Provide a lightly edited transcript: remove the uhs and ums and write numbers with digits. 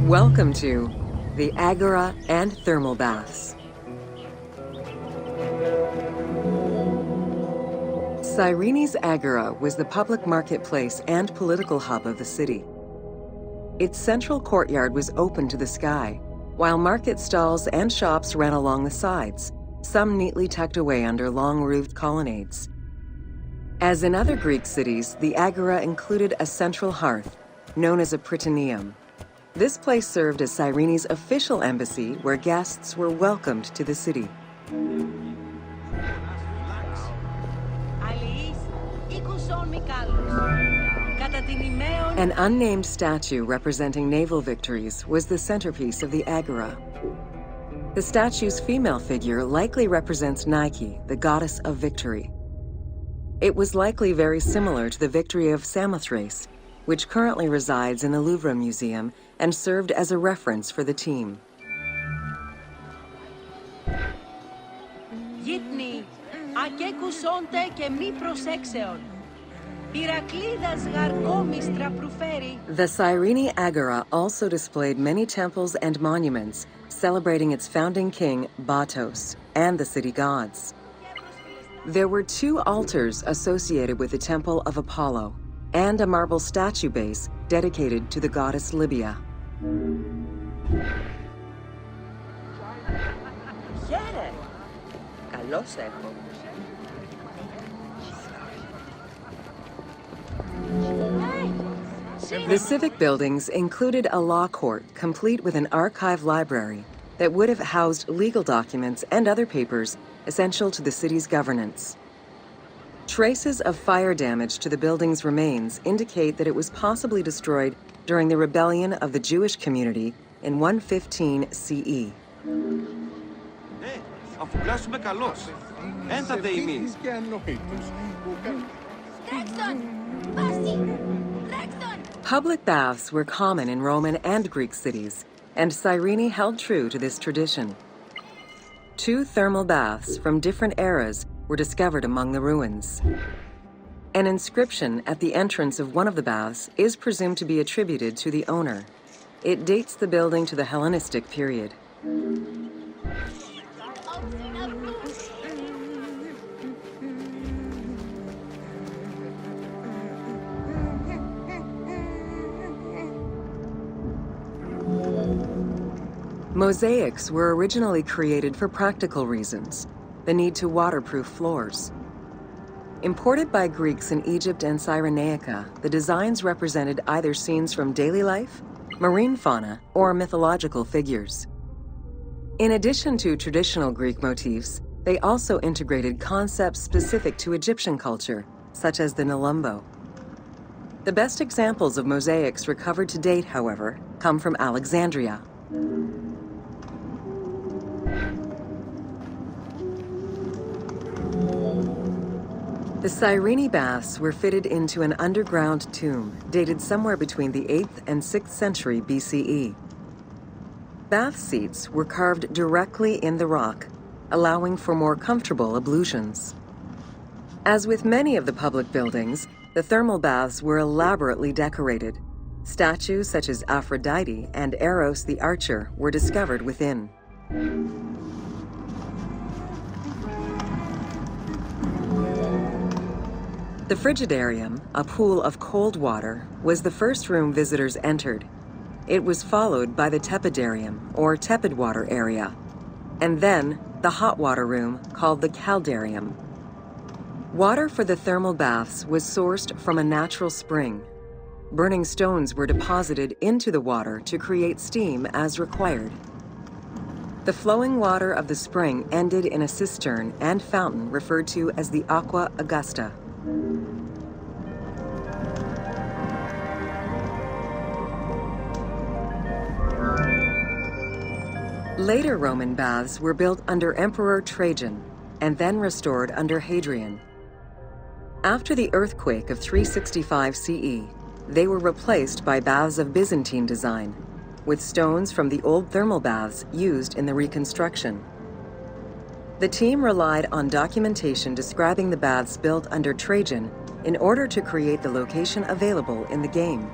Welcome to the Agora and Thermal Baths. Cyrene's Agora was the public marketplace and political hub of the city. Its central courtyard was open to the sky, while market stalls and shops ran along the sides, some neatly tucked away under long-roofed colonnades. As in other Greek cities, the Agora included a central hearth, known as a prytaneum. This place served as Cyrene's official embassy where guests were welcomed to the city. An unnamed statue representing naval victories was the centerpiece of the Agora. The statue's female figure likely represents Nike, the goddess of victory. It was likely very similar to the victory of Samothrace, which currently resides in the Louvre Museum and served as a reference for the team. The Cyrene Agora also displayed many temples and monuments celebrating its founding king, Batos, and the city gods. There were 2 altars associated with the Temple of Apollo and a marble statue base dedicated to the goddess Libya. The civic buildings included a law court complete with an archive library that would have housed legal documents and other papers essential to the city's governance. Traces of fire damage to the building's remains indicate that it was possibly destroyed during the rebellion of the Jewish community in 115 CE. Public baths were common in Roman and Greek cities, and Cyrene held true to this tradition. 2 thermal baths from different eras were discovered among the ruins. An inscription at the entrance of one of the baths is presumed to be attributed to the owner. It dates the building to the Hellenistic period. Mosaics were originally created for practical reasons, the need to waterproof floors. Imported by Greeks in Egypt and Cyrenaica, the designs represented either scenes from daily life, marine fauna, or mythological figures. In addition to traditional Greek motifs, they also integrated concepts specific to Egyptian culture, such as the Nelumbo. The best examples of mosaics recovered to date, however, come from Alexandria. The Cyrene baths were fitted into an underground tomb dated somewhere between the 8th and 6th century BCE. Bath seats were carved directly in the rock, allowing for more comfortable ablutions. As with many of the public buildings, the thermal baths were elaborately decorated. Statues such as Aphrodite and Eros the Archer were discovered within. The Frigidarium, a pool of cold water, was the first room visitors entered. It was followed by the Tepidarium, or tepid water area, and then the hot water room called the Caldarium. Water for the thermal baths was sourced from a natural spring. Burning stones were deposited into the water to create steam as required. The flowing water of the spring ended in a cistern and fountain referred to as the Aqua Augusta. Later Roman baths were built under Emperor Trajan and then restored under Hadrian. After the earthquake of 365 CE, they were replaced by baths of Byzantine design, with stones from the old thermal baths used in the reconstruction. The team relied on documentation describing the baths built under Trajan in order to create the location available in the game.